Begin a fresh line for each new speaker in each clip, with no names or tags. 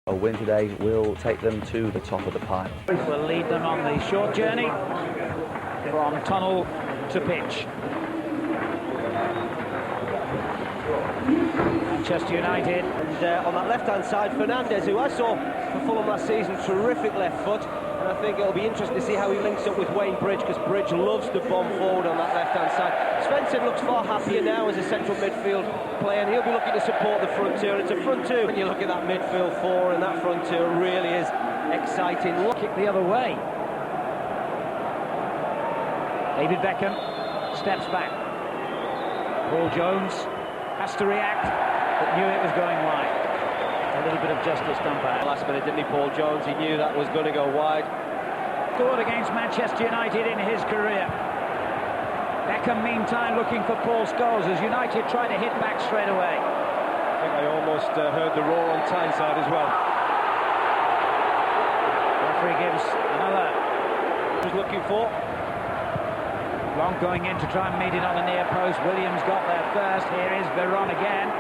A win today will take them to the top of the pile.
Will lead them on the short journey from tunnel to pitch. Manchester United.
And on that left-hand side, Fernandes, who I saw for Fulham last season, terrific left foot. And I think it'll be interesting to see how he links up with Wayne Bridge, because Bridge loves to bomb forward on that left-hand side. Svensson looks far happier now as a central midfield player, and he'll be looking to support the front two. And it's a front two. When you look at that midfield four and that front two, it really is exciting.
Look it the other way. David Beckham steps back. Paul Jones has to react, but knew it was going wide. A little bit of justice done by
last minute, didn't he, Paul Jones? He knew that was going to go wide.
Scored against Manchester United in his career. Beckham, meantime, looking for Paul Scholes as United try to hit back straight away.
I think I almost heard the roar on Tyneside as well.
Referee gives another.
Was looking for.
Blanc going in to try and meet it on the near post. Williams got there first. Here is Veron again.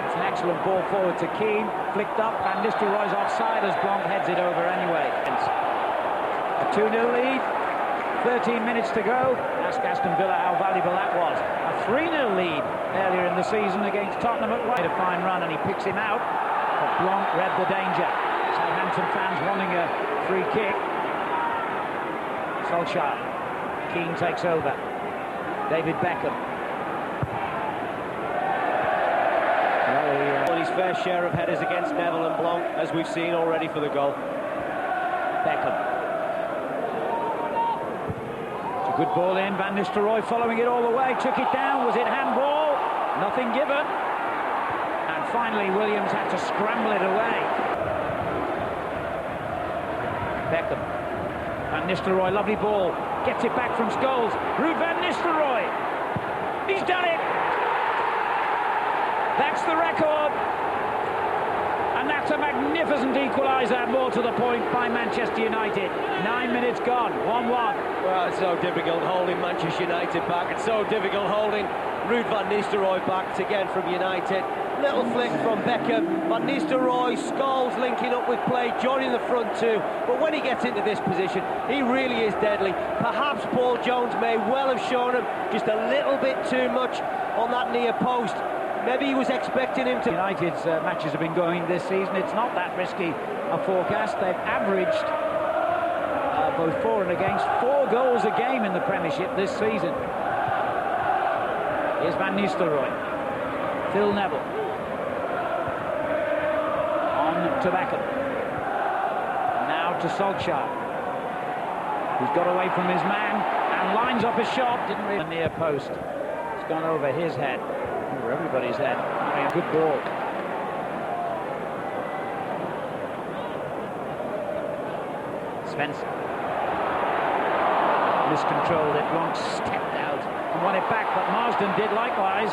It's an excellent ball forward to Keane. Flicked up. Van Nistelrooy's offside as Blanc heads it over anyway. A 2-0 lead. 13 minutes to go. Ask Aston Villa how valuable that was. A 3-0 lead earlier in the season against Tottenham at White. A fine run and he picks him out. But Blanc read the danger. Southampton fans wanting a free kick. Solskjaer. Keane takes over. David Beckham.
On his fair share of headers against Neville and Blanc, as we've seen already for the goal.
Beckham. It's a good ball in. Van Nistelrooy following it all the way. Took it down. Was it handball? Nothing given. And finally Williams had to scramble it away. Beckham. Van Nistelrooy, lovely ball. Gets it back from Scholes. Ruud van Nistelrooy. He's done it. That's the record. And that's a magnificent equaliser, more to the point, by Manchester United. 9 minutes gone, 1-1.
Well, it's so difficult holding Manchester United back. It's so difficult holding Ruud van Nistelrooy back again from United. Little flick from Beckham. Van Nistelrooy, Scholes linking up with play, joining the front two. But when he gets into this position, he really is deadly. Perhaps Paul Jones may well have shown him just a little bit too much on that near post. Maybe he was expecting him to.
United's matches have been going this season. It's not that risky a forecast. They've averaged both for and against 4 goals a game in the Premiership this season. Here's Van Nistelrooy. Phil Neville. On to Beckham. Now to Solskjaer. Who's got away from his man and lines up a shot. Didn't really near post. It's gone over his head. Over everybody's head. Good ball. Svensson. Miscontrolled it. Blanc stepped out and won it back, but Marsden did likewise.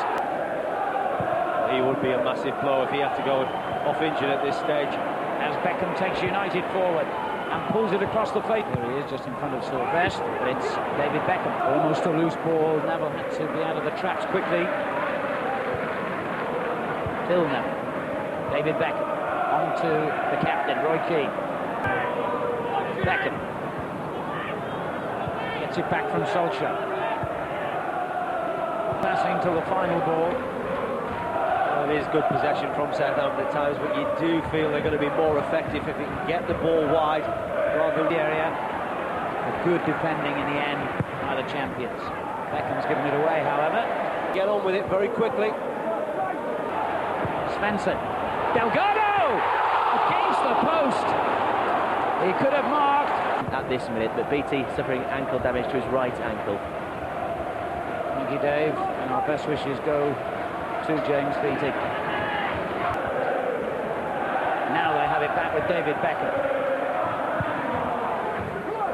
He would be a massive blow if he had to go off injured at this stage.
As Beckham takes United forward and pulls it across the face. There he is, just in front of Sylvester, but it's David Beckham. Almost a loose ball. Neville had to be out of the traps quickly. Phil Neville. David Beckham. On to the captain, Roy Keane. Beckham. Gets it back from Solskjaer. Passing to the final ball.
Well, it is good possession from Southampton at times, but you do feel they're going to be more effective if they can get the ball wide rather than
the area. A good defending in the end by the champions. Beckham's given it away, however.
Get on with it very quickly.
Svensson. Delgado! Against the post. He could have marked.
At this minute, but BT suffering ankle damage to his right ankle.
Thank you, Dave. And our best wishes go to James BT. Now they have it back with David Beckham.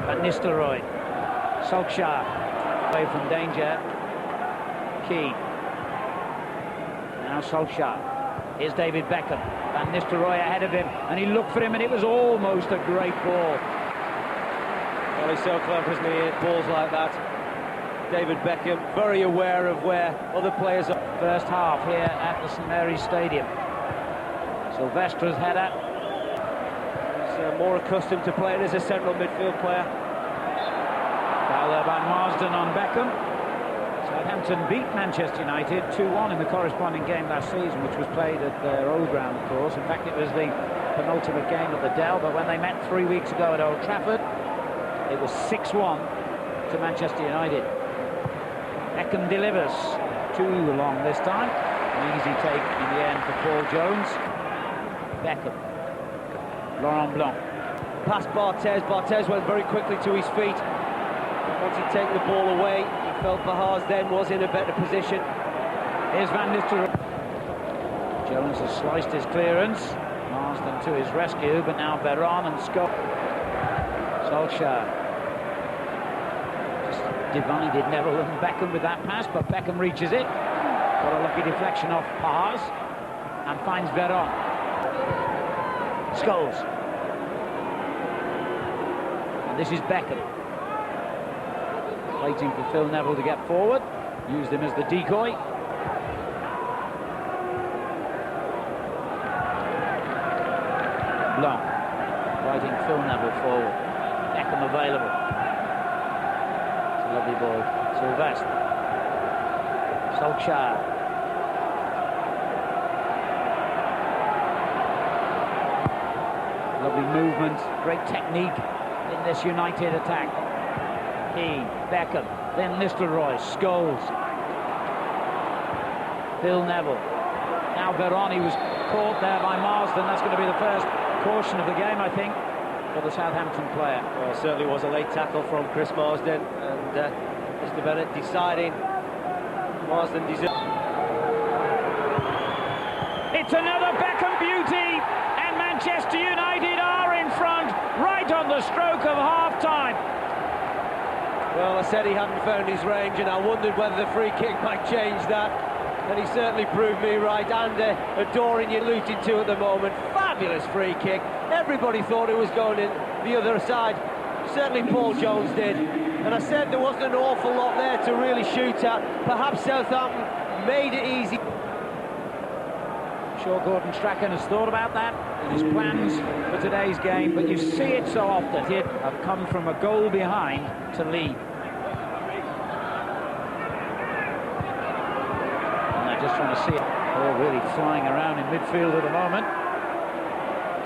Van Nistelrooy. Solskjaer. Away from danger. Keane. Now Solskjaer. Here's David Beckham. Van Nistelrooy ahead of him, and he looked for him, and it was almost a great ball.
Well, he's so clever, isn't he? Balls like that. David Beckham, very aware of where other players are.
First half here at the St Mary's Stadium. Sylvester's header.
more accustomed to playing as a central midfield player.
Foul there by Marsden on Beckham. Southampton beat Manchester United 2-1 in the corresponding game last season, which was played at their old ground, of course. In fact, it was the penultimate game of the Dell, but when they met 3 weeks ago at Old Trafford, it was 6-1 to Manchester United. Beckham delivers. Too long this time. An easy take in the end for Paul Jones. Beckham. Laurent Blanc.
Past Barthez. Barthez went very quickly to his feet. Once he'd taken the ball away, he felt Bahars then was in a better position.
Here's Van Nistelrooy. Jones has sliced his clearance. Marsden to his rescue, but now Veron and Scott. Solskjaer just divided Neville and Beckham with that pass, but Beckham reaches it. Got a lucky deflection off Bahars and finds Veron. Scholes. And this is Beckham. Waiting for Phil Neville to get forward. Used him as the decoy. Blanc. Waiting Phil Neville forward. Beckham available. It's a lovely ball. Sylvestre. Solskjaer. Lovely movement. Great technique in this United attack. Keane, Beckham, then Nistelrooy, Scholes, Phil Neville. Now Veron, he was caught there by Marsden. That's going to be the first caution of the game, I think, for the Southampton player.
Well, it certainly was a late tackle from Chris Marsden, and Mr. Bennett deciding Marsden deserves.
It's another Beckham beauty, and Manchester United are in front right on the stroke of half-time.
Well, I said he hadn't found his range, and I wondered whether the free kick might change that. And he certainly proved me right. And adoring you alluded to at the moment. Fabulous free kick. Everybody thought it was going in the other side. Certainly Paul Jones did. And I said there wasn't an awful lot there to really shoot at. Perhaps Southampton made it easy.
I'm sure Gordon Strachan has thought about that in his plans for today's game, but you see it so often. He have come from a goal behind to lead. And they're just trying to see it. All really flying around in midfield at the moment.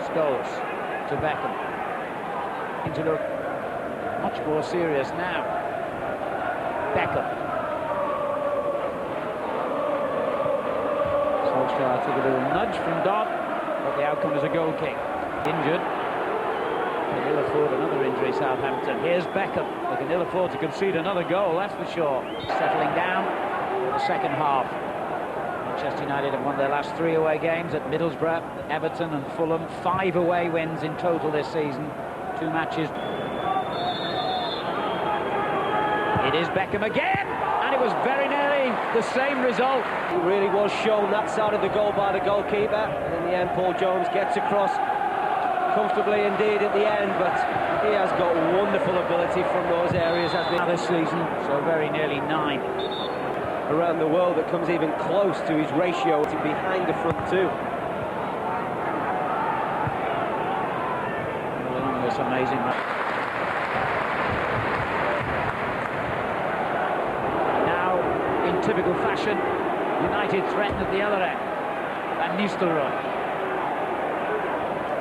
Scholes to Beckham. Into the much more serious now. Beckham. Solskjaer took a little nudge from Dodd, but the outcome is a goal kick. Injured. They can ill afford another injury, Southampton. Here's Beckham. They can ill afford to concede another goal, that's for sure. Settling down for the second half. Manchester United have won their last 3 away games at Middlesbrough, Everton and Fulham. 5 away wins in total this season. 2 matches. It is Beckham again, and it was very nearly the same result.
He really was shown that side of the goal by the goalkeeper, and in the end Paul Jones gets across comfortably indeed at the end, but he has got wonderful ability from those areas
This season, so very nearly 9
around the world that comes even close to his ratio to behind the front two.
Along this amazing run. Now, in typical fashion, United threaten at the other end. Van Nistelrooy.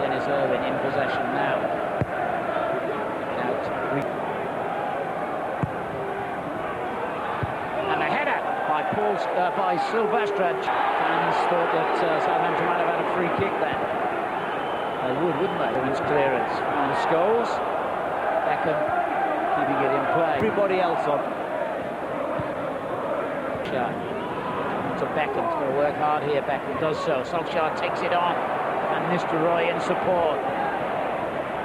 Dennis Irwin in possession now. And a header by Sylvestre. Fans thought that Southampton might have had a free kick then. They would, wouldn't they? Women's clearance on Scholes. Beckham keeping it in play.
Everybody else on.
To Beckham, he's going to work hard here. Beckham does so. Solskjaer takes it on. And Nistelrooy in support.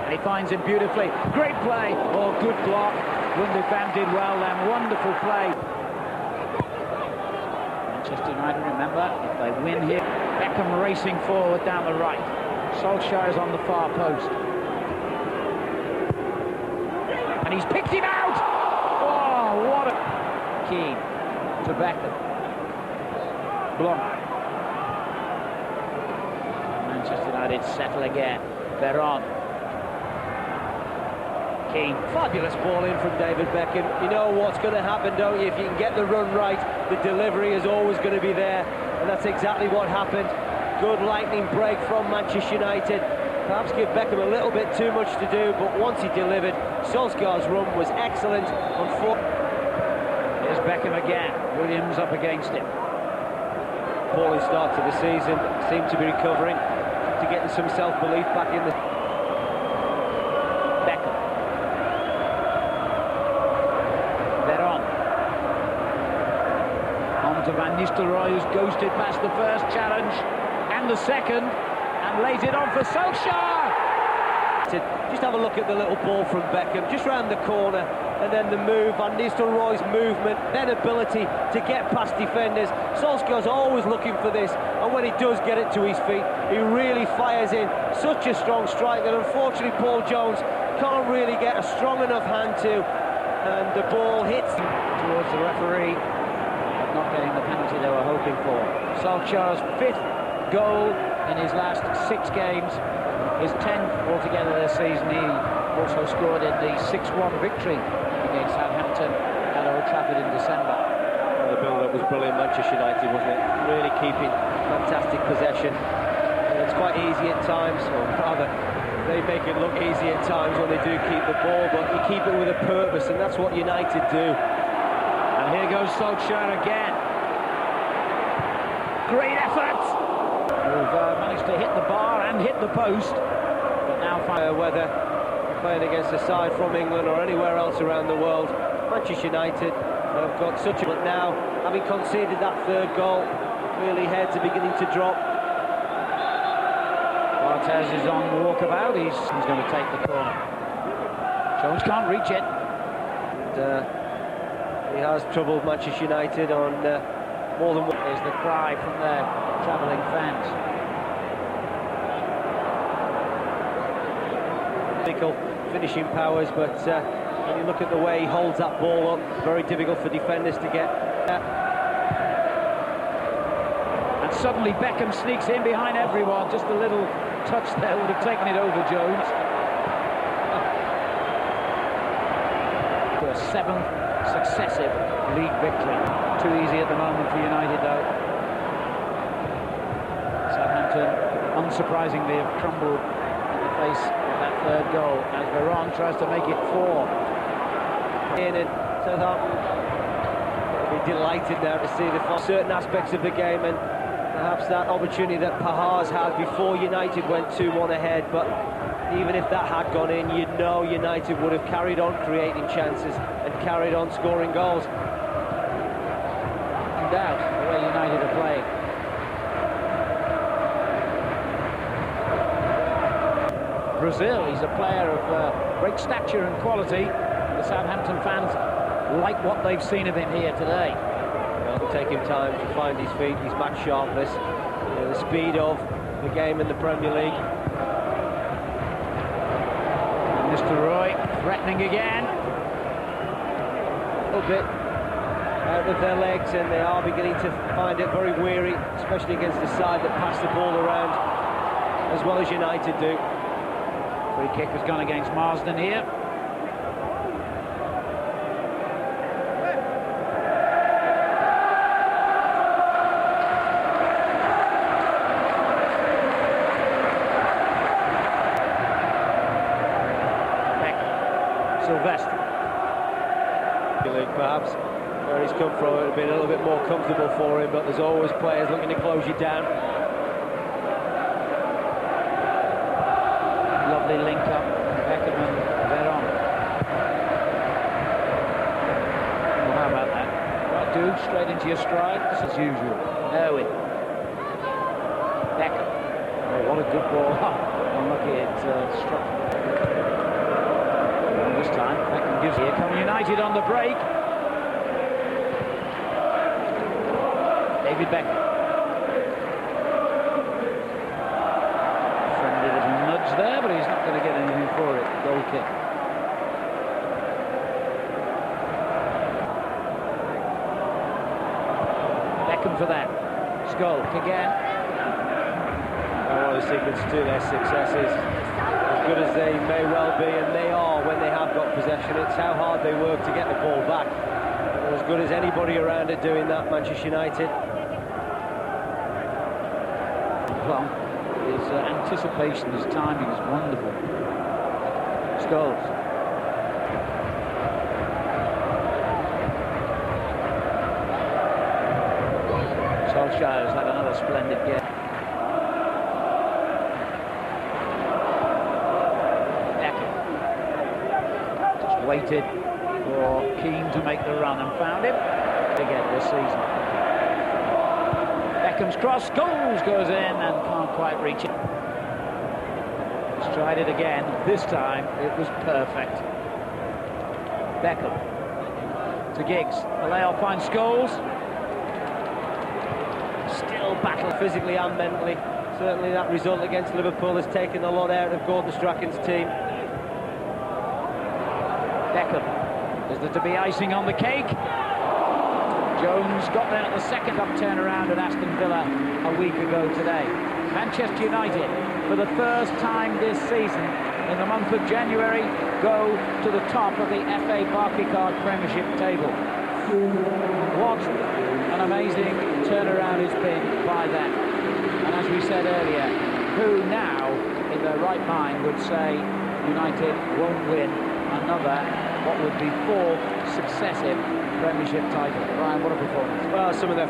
And he finds him beautifully. Great play. Oh, good block. Gundogan did well then. Wonderful play. Manchester United, remember, if they win here. Beckham racing forward down the right. Solskjaer is on the far post. And he's picked him out! Oh, what a... Keane to Beckham. Blanc. Manchester United settle again. Veron. Keane.
Fabulous ball in from David Beckham. You know what's going to happen, don't you? If you can get the run right, the delivery is always going to be there, and that's exactly what happened. Good lightning break from Manchester United. Perhaps give Beckham a little bit too much to do, but once he delivered, Solskjaer's run was excellent.
Here's Beckham again. Williams up against him.
Poorly start to the season, seemed to be recovering, to getting some self-belief back in the...
Beckham. Veron. On to Van Nistelrooy, who's ghosted past the first challenge and the second, and lays it on for Solskjaer.
Just have a look at the little ball from Beckham, just round the corner, and then the move, Van Nistelrooy's movement, then ability to get past defenders. Solskjaer's always looking for this, and when he does get it to his feet, he really fires in. Such a strong strike that unfortunately Paul Jones can't really get a strong enough hand to, and the ball hits
Towards the referee, but not getting the penalty they were hoping for. Solskjaer's 5th goal in his last 6 games, his 10th altogether this season. He also scored in the 6-1 victory against Southampton at Old Trafford in December.
The build-up was brilliant, Manchester United, wasn't it? Really keeping fantastic possession. It's quite easy at times, or rather, they make it look easy at times when they do keep the ball, but you keep it with a purpose, and that's what United do.
And here goes Solskjaer again. Great effort! Who've managed to hit the bar and hit the post, but now
whether playing against a side from England or anywhere else around the world, Manchester United have got such a... But now, having conceded that 3rd goal, clearly heads are beginning to drop.
Barthez is on the walkabout. He's going to take the corner. Jones can't reach it.
And, he has troubled Manchester United on more than one.
There's the cry from their travelling fans.
Finishing powers, but when you look at the way he holds that ball up, very difficult for defenders to get.
And suddenly Beckham sneaks in behind everyone. Just a little touch there would have taken it over Jones. For a 7th successive league victory. Too easy at the moment for United, though. Southampton, unsurprisingly, have crumbled in the face of that 3rd goal as Veron tries to make it 4.
And Southampton will be delighted now to see certain aspects of the game, and perhaps that opportunity that Pahars had before United went 2-1 ahead, but even if that had gone in, you know United would have carried on creating chances and carried on scoring goals.
No doubt the way United are playing. Brazil, he's a player of great stature and quality. The Southampton fans like what they've seen of him here today.
It'll take him time to find his feet, his match sharpness, the speed of the game in the Premier League.
And Nistelrooy threatening again.
A little bit out of their legs, and they are beginning to find it very weary, especially against the side that pass the ball around as well as United do.
Free kick has gone against Marsden here. Sylvester.
Perhaps where he's come from, it would have been a little bit more comfortable for him, but there's always players looking to close you down.
Lovely link up, Beckham and Veron. Well, how about that? Right, dude, straight into your stride, as usual. Irwin. Beckham. Oh, what a good ball. Unlucky it struck. And this time, Beckham gives... Here come United on the break. David Beckham. Friendly little nudge there, but he's not going to get anything for it. Goal kick. Beckham for that. Scold again.
One of the secrets to their success is as good as as they may well be, and they are when they have got possession. It's how hard they work to get the ball back. They're as good as anybody around it doing that, Manchester United.
Well, his anticipation, his timing is wonderful. Scholes. Solskjaer's had another splendid game. Beckham just waited for Keane to make the run and found him again this season. Beckham's cross, Scholes goes in and can't quite reach it. He's tried it again. This time it was perfect. Beckham to Giggs. The layoff finds Scholes. Still battle
physically and mentally. Certainly that result against Liverpool has taken a lot out of Gordon Strachan's team.
Beckham. Is there to be icing on the cake? Jones got there at the second up turnaround at Aston Villa a week ago today. Manchester United, for the first time this season, in the month of January, go to the top of the FA Barclaycard Premiership table. What an amazing turnaround it's been by them. And as we said earlier, who now, in their right mind, would say United won't win another, what would be 4 successive Premiership titles? Brian, what a performance.
Well, some of their